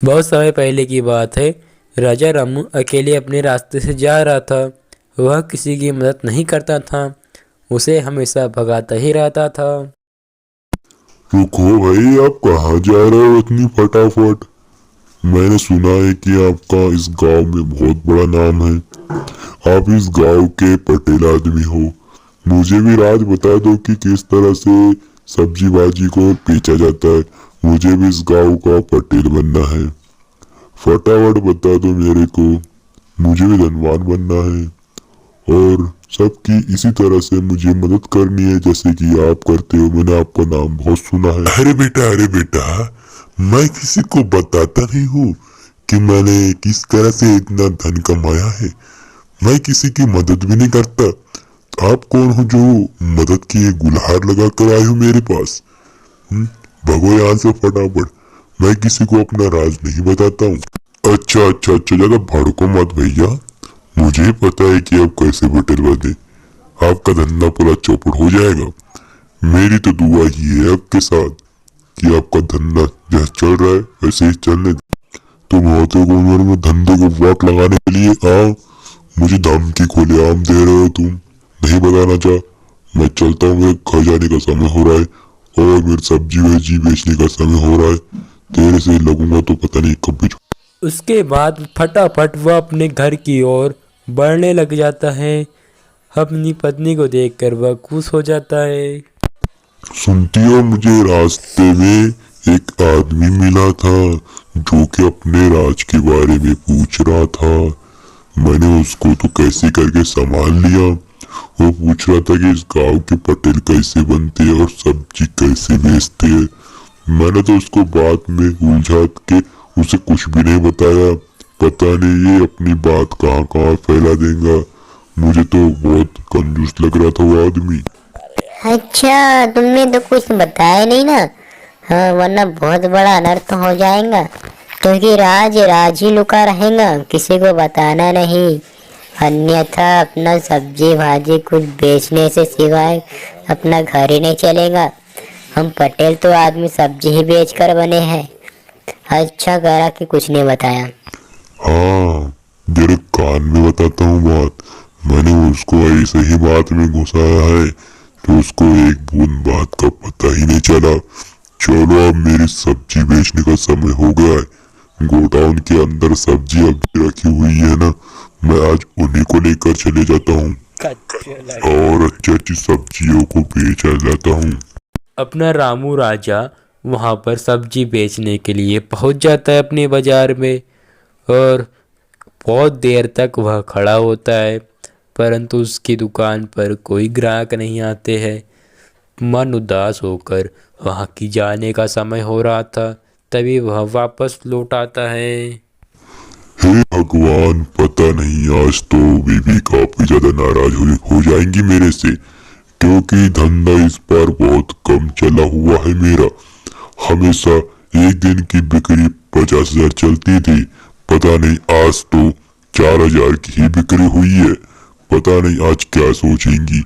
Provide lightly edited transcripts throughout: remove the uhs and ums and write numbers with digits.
बहुत समय पहले की बात है। राजा रामू अकेले अपने रास्ते से जा रहा था। वह किसी की मदद नहीं करता था, उसे हमेशा भगाता ही रहता था। रुको भाई, आप कहाँ जा रहे हो इतनी फटाफट? मैंने सुना है कि आपका इस गांव में बहुत बड़ा नाम है। आप इस गांव के पटेल आदमी हो। मुझे भी राज बता दो कि किस तरह से सब्जी भाजी को बेचा जाता है। मुझे भी इस गांव का पटेल बनना है। फटाफट बता दो मेरे को। मुझे भी धनवान बनना है और सबकी इसी तरह से मुझे मदद करनी है जैसे कि आप करते हो। मैंने आपका नाम बहुत सुना है। अरे बेटा, मैं किसी को बताता नहीं हूँ कि मैंने किस तरह से इतना धन कमाया है। मैं किसी की मदद भी नहीं करता। तो आप कौन हो जो मदद की गुलहार लगा कर आए हो मेरे पास? भगो यहाँ से फटाफट। मैं किसी को अपना राज नहीं बताता हूँ। अच्छा अच्छा अच्छा, ज्यादा भड़को मत भैया। मुझे पता है कि आप कैसे पटेल बने। आपका धंधा पूरा चौपट हो जाएगा। मेरी तो दुआ ही है आपके साथ कि आपका धंधा जैसे चल रहा है वैसे ही चलने दे। तुम होते को उम्र में धंधे को वाट लगाने के लिए आओ। मुझे धमकी खुले आम दे रहे हो तुम। नहीं बताना चाह। मैं चलता हूँ, मेरे घर जाने का समय हो रहा है और मेरे सब्जी वेजी बेचने का समय हो रहा है। तेरे से लगूंगा तो पता नहीं कब भी। उसके बाद फटाफट वह अपने घर की ओर बढ़ने लग जाता है। अपनी पत्नी को देखकर वह खुश हो जाता है। सुनती हो, मुझे रास्ते में एक आदमी मिला था जो कि अपने राज के बारे में पूछ रहा था। मैंने उसको तो कैसे करके संभाल लिया। वो पूछ रहा था कि इस गांव के पटेल कैसे बनते हैं और सब्जी कैसे बेचते हैं। मैंने तो उसको बात में उलझा के उसे कुछ भी नहीं बताया। पता नहीं ये अपनी बात कहाँ कहाँ फैला देगा। मुझे तो बहुत कंजूस लग रहा था वो आदमी। अच्छा, तुमने तो कुछ बताया नहीं ना। हाँ, वरना बहुत बड़ा अनर्थ हो जाएगा। क्योंकि राज राज ही लुका रहेगा, किसी को बताना नहीं। अन्यथा अपना सब्जी भाजी कुछ बेचने से सिवाय अपना घर ही नहीं चलेगा। हम पटेल तो आदमी सब्जी ही बेच कर बने हैं। अच्छा करा कि कुछ नहीं बताया। हाँ, तेरे कान में बताता हूँ बात। मैंने उसको ऐसे ही बात में घुसाया है तो उसको एक बूंद बात का पता ही नहीं चला। चलो, अब मेरी सब्जी बेचने का समय हो गया है। गोडाउन के अंदर सब्जी अभी रखी हुई है ना, मैं आज उन्हीं को लेकर चले जाता हूँ और अच्छी अच्छी सब्जियों को बेचा जाता हूँ। अपना रामू राजा वहाँ पर सब्जी बेचने के लिए पहुँच जाता है अपने बाजार में। और बहुत देर तक वह खड़ा होता है, परंतु उसकी दुकान पर कोई ग्राहक नहीं आते हैं। मन उदास होकर वहाँ की जाने का समय हो रहा था, तभी वह वापस लौट आता है। हे भगवान, पता नहीं आज तो बीबी काफी ज्यादा नाराज हो जाएंगी मेरे से, क्योंकि धंधा इस बार बहुत कम चला हुआ है मेरा। हमेशा एक दिन की बिक्री 50,000 चलती थी। पता नहीं आज तो 4,000 की ही बिक्री हुई है। पता नहीं आज क्या सोचेंगी।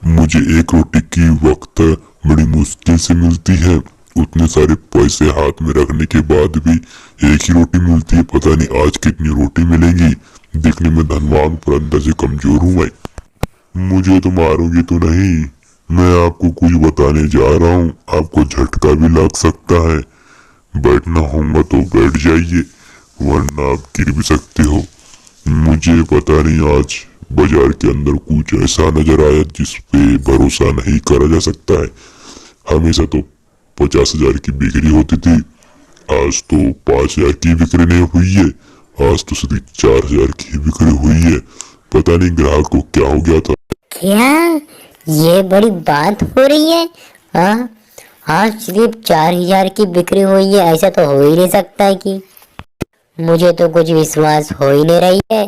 मुझे एक रोटी की वक्त बड़ी मुश्किल से मिलती है। उतने सारे पैसे हाथ में रखने के बाद भी एक ही रोटी मिलती है। पता नहीं आज कितनी रोटी मिलेंगी। दिखने में धनवान पर अंदर से कमजोर हूँ मैं। मुझे तो मारोगी तो नहीं। मैं आपको कुछ बताने जा रहा हूँ, आपको झटका भी लग सकता है। बैठना होगा तो बैठ जाइए, वरना आप गिर भी सकते हो। मुझे पता नहीं आज बाजार के अंदर कुछ ऐसा नजर आया जिस पे भरोसा नहीं करा जा सकता है। हमेशा तो 50,000 की बिक्री होती थी, आज तो 5,000 की बिक्री नहीं हुई है। आज तो सिर्फ 4,000 की बिक्री हुई है। पता नहीं ग्राहक को क्या हो गया था। क्या ये बड़ी बात हो रही है? हाँ, आज सिर्फ 4,000 की बिक्री हुई है, ऐसा तो हो ही नहीं सकता है कि मुझे तो कुछ विश्वास हो ही नहीं रही है।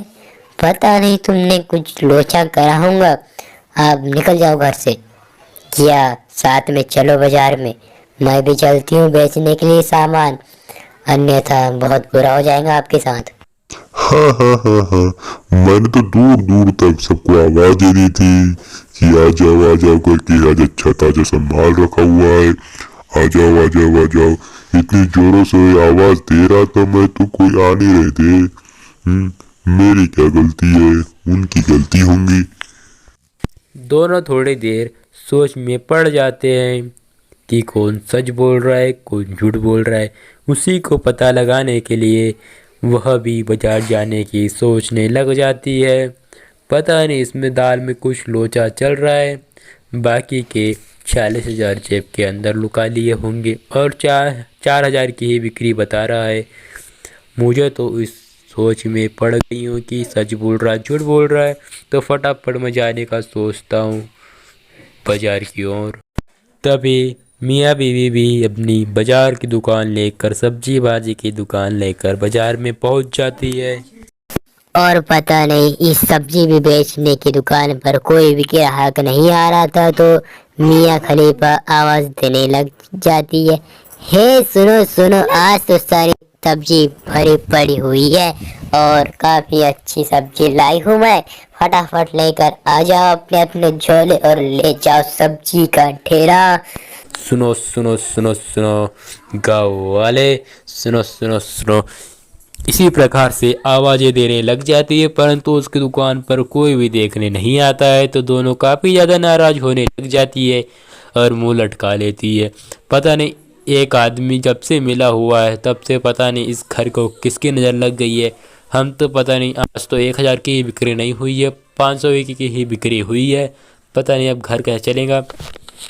पता नहीं तुमने कुछ लोचा करा होगा। आप निकल जाओ घर से, या साथ में चलो बाजार में। मैं भी चलती हूँ बेचने के लिए सामान, अन्यथा बहुत बुरा हो जाएगा आपके साथ। हाँ हाँ हाँ हाँ, मैंने तो दूर दूर तक सबको आवाज दे दी थी कि आ जाओ करके। आज अच्छा ताजा सामान रखा हुआ है, आ जाओ आ जाओ आ जाओ। इतनी जोरों से आवाज दे रहा था मैं तो कोई आ नहीं रहे थे। मेरी क्या गलती है, उनकी गलती होंगी। दोनों थोड़ी देर सोच में पड़ जाते हैं कि कौन सच बोल रहा है कौन झूठ बोल रहा है। उसी को पता लगाने के लिए वह भी बाजार जाने की सोचने लग जाती है। पता नहीं इसमें दाल में कुछ लोचा चल रहा है। बाकी के 40,000 जेब के अंदर लुका लिए होंगे और 4,000 की ही बिक्री बता रहा है। मुझे तो इस सोच में पड़ गई हूँ कि सच बोल रहा है झूठ बोल रहा है, तो फटाफट मैं जाने का सोचता हूँ बाजार की ओर। तभी मियाँ बीवी भी अपनी बाजार की दुकान लेकर सब्जी भाजी की दुकान लेकर बाजार में पहुँच जाती है। और पता नहीं इस सब्जी भी बेचने की दुकान पर कोई भी ग्राहक नहीं आ रहा था, तो मियाँ खलीफा आवाज देने लग जाती है, हे सुनो सुनो, आज तो सारी सब्जी भरी पड़ी हुई है और काफी अच्छी सब्जी लाई हूँ मैं। फटाफट लेकर आ जाओ अपने अपने झोले और ले जाओ सब्जी का ठेला। सुनो सुनो सुनो सुनो गाँव वाले, सुनो सुनो सुनो। इसी प्रकार से आवाज़ें देने लग जाती है, परंतु उसकी दुकान पर कोई भी देखने नहीं आता है। तो दोनों काफ़ी ज़्यादा नाराज़ होने लग जाती है और मुंह लटका लेती है। पता नहीं एक आदमी जब से मिला हुआ है तब से पता नहीं इस घर को किसकी नज़र लग गई है। हम तो पता नहीं, आज तो 1,000 की ही बिक्री नहीं हुई है, 500 की ही बिक्री हुई है। पता नहीं अब घर कैसे चलेगा।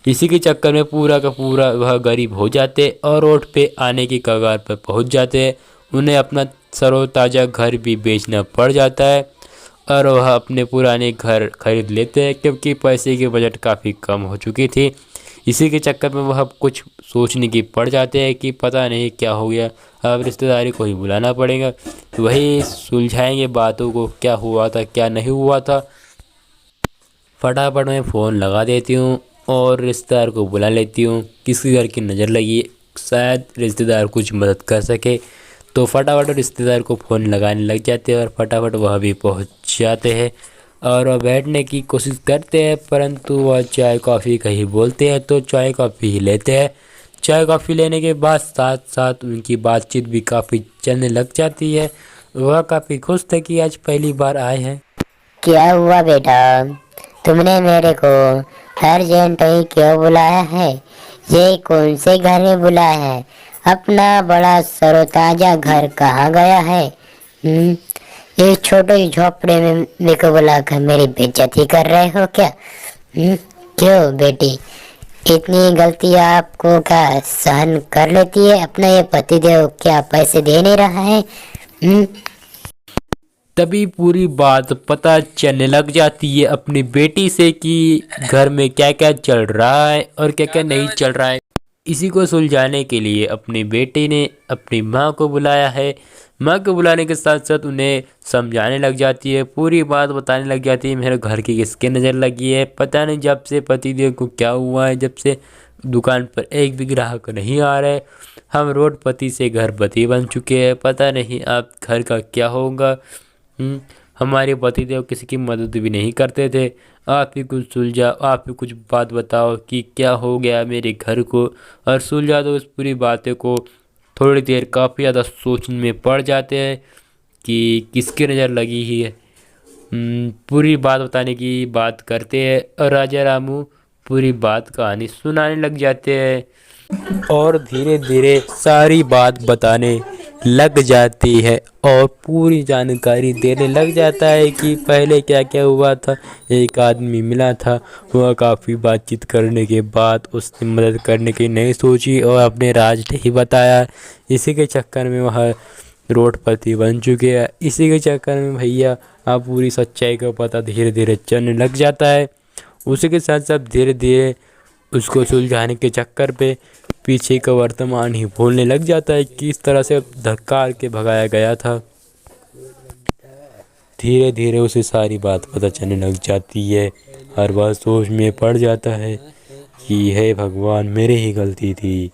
इसी के चक्कर में पूरा का पूरा वह गरीब हो जाते और रोड पे आने की कगार पर पहुंच जाते हैं। उन्हें अपना सरोताज़ा घर भी बेचना पड़ जाता है और वह अपने पुराने घर खरीद लेते हैं, क्योंकि पैसे की बजट काफ़ी कम हो चुकी थी। इसी के चक्कर में वह कुछ सोचने की पड़ जाते हैं कि पता नहीं क्या हो गया, अब रिश्तेदारी को ही बुलाना पड़ेगा, वही सुलझाएंगे बातों को, क्या हुआ था क्या नहीं हुआ था। फटाफट मैं फ़ोन लगा देती हूँ और रिश्तेदार को बुला लेती हूँ। किसी घर की नज़र लगी, शायद रिश्तेदार कुछ मदद कर सके। तो फटाफट रिश्तेदार को फ़ोन लगाने लग जाते हैं और फटाफट वह भी पहुंच जाते हैं और वह बैठने की कोशिश करते हैं, परंतु वह चाय कॉफ़ी कहीं बोलते हैं तो चाय कॉफ़ी ही लेते हैं। चाय कॉफ़ी लेने के बाद साथ साथ उनकी बातचीत भी काफ़ी चलने लग जाती है। वह काफ़ी खुश थे कि आज पहली बार आए हैं। क्या हुआ बेटा, तुमने मेरे को अर्जेंट ही क्यों बुलाया है? ये कौन से घर में बुलाया है? अपना बड़ा सरोताजा घर कहाँ गया है? ये छोटे झोपड़े में मेरे को बुलाकर मेरी बेइज्जती कर रहे हो क्या? क्यों बेटी, इतनी गलती आपको क्या सहन कर लेती है? अपना ये पतिदेव क्या पैसे दे नहीं रहा है? तभी पूरी बात पता चलने लग जाती है अपनी बेटी से कि घर में क्या क्या चल रहा है और क्या क्या नहीं चल रहा है। इसी को सुलझाने के लिए अपनी बेटी ने अपनी माँ को बुलाया है। माँ को बुलाने के साथ साथ उन्हें समझाने लग जाती है, पूरी बात बताने लग जाती है, मेरे घर की किसके नज़र लगी है, पता नहीं जब से पतिदेव को क्या हुआ है, जब से दुकान पर एक भी ग्राहक नहीं आ रहे, हम रोडपति से घरपति बन चुके हैं, पता नहीं आप घर का क्या होगा। हमारे पतिदेव किसी की मदद भी नहीं करते थे, आप ही कुछ सुलझाओ, आप ही कुछ बात बताओ कि क्या हो गया मेरे घर को, और सुलझा दो इस पूरी बातें को। थोड़ी देर काफ़ी ज़्यादा सोचने में पड़ जाते हैं कि किसकी नज़र लगी ही है। पूरी बात बताने की बात करते हैं और राजा रामू पूरी बात कहानी सुनाने लग जाते हैं और धीरे धीरे सारी बात बताने लग जाती है और पूरी जानकारी देने लग जाता है कि पहले क्या क्या हुआ था। एक आदमी मिला था, वह काफ़ी बातचीत करने के बाद उसने मदद करने की नहीं सोची और अपने राज नहीं बताया। इसी के चक्कर में वह रोडपति बन चुके हैं। इसी के चक्कर में भैया आप पूरी सच्चाई का पता धीरे धीरे चलने लग जाता है। उसी के साथ साथ धीरे धीरे उसको सुलझाने के चक्कर पे पीछे का वर्तमान ही भूलने लग जाता है कि इस तरह से धक्का के भगाया गया था। धीरे धीरे उसे सारी बात पता चलने लग जाती है और वह सोच में पड़ जाता है कि हे भगवान, मेरी ही गलती थी।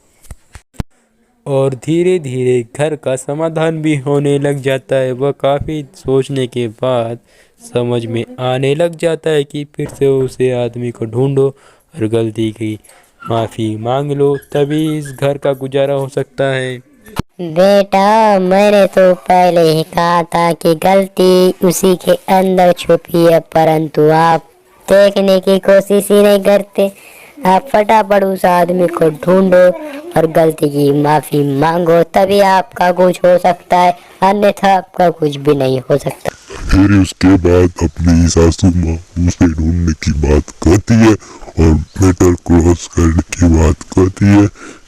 और धीरे धीरे घर का समाधान भी होने लग जाता है। वह काफ़ी सोचने के बाद समझ में आने लग जाता है कि फिर से उसे आदमी को ढूंढो और गलती की माफ़ी मांग लो, तभी इस घर का गुजारा हो सकता है। बेटा, मैंने तो पहले ही कहा था कि गलती उसी के अंदर छुपी है, परंतु आप देखने की कोशिश ही नहीं करते। आप फटाफट उस आदमी को ढूंढो और गलती की माफी मांगो, तभी आपका कुछ हो सकता है, अन्यथा आपका कुछ भी नहीं हो सकता। फिर उसके बाद अपनी सासू माँ उसे ढूंढने की बात करती है और मैटर क्रॉस करने की बात करती है।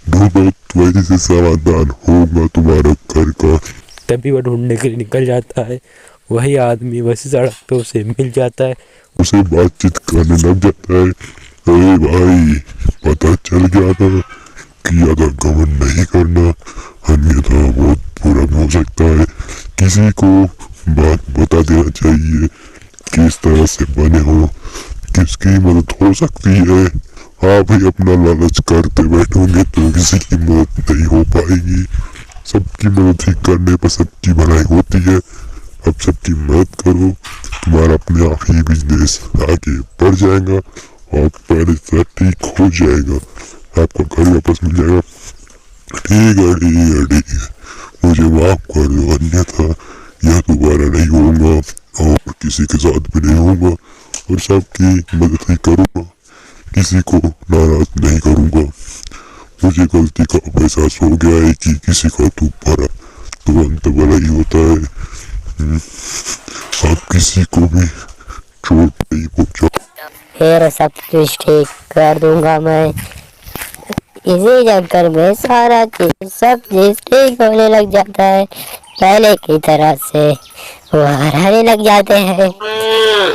ढूंढो तो वही से समाधान होगा तुम्हारा घर का। तभी वह ढूंढने के लिए निकल जाता है। वही आदमी वैसी सड़क पे उसे मिल जाता है। उसे बातचीत करने लग जाता है। अरे भाई, पता चल गया था कि ज्यादा घमंड नहीं करना, अन्यथा बहुत बुरा हो सकता है। किसी को बात बता देना चाहिए, किस तरह से बने हो, किसकी मदद हो सकती है। आप ही अपना लालच करते बैठोगे तो किसी की मदद नहीं हो पाएगी। सबकी मदद ही करने पर सबकी भलाई होती है। अब सबकी मदद करो, तुम्हारा अपने आप ही बिजनेस आगे बढ़ जाएगा और पहले से ठीक हो जाएगा, आपका घर वापस मिल जाएगा। ठीक है, ठीक है, ठीक है, मुझे माफ कर दो, अन्यथा यह दोबारा नहीं होगा और किसी के साथ भी नहीं होगा और सबकी मदद ही करूँगा, किसी को नाराज नहीं करूँगा। मुझे गलती का एहसास हो गया है कि किसी का दोबारा तुरंत भला ही होता है। आप किसी को भी चोट नहीं पहुंचा। फिर सब कुछ ठीक कर दूंगा मैं। इसी चक्कर में सारा चीज सब चीज ठीक होने लग जाता है, पहले की तरह से वो हराने लग जाते हैं।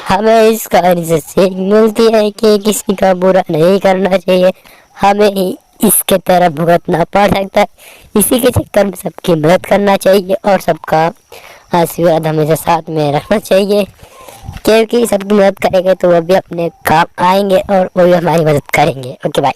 हमें इस कहानी से सीख मिलती है कि किसी का बुरा नहीं करना चाहिए, हमें ही इसके तरफ भुगतना पड़ सकता है। इसी के चक्कर में सबकी मदद करना चाहिए और सबका आशीर्वाद हमेशा साथ में रखना चाहिए, क्योंकि सबकी मदद करेंगे तो वो भी अपने काम आएंगे और वो भी हमारी मदद करेंगे। Okay bye.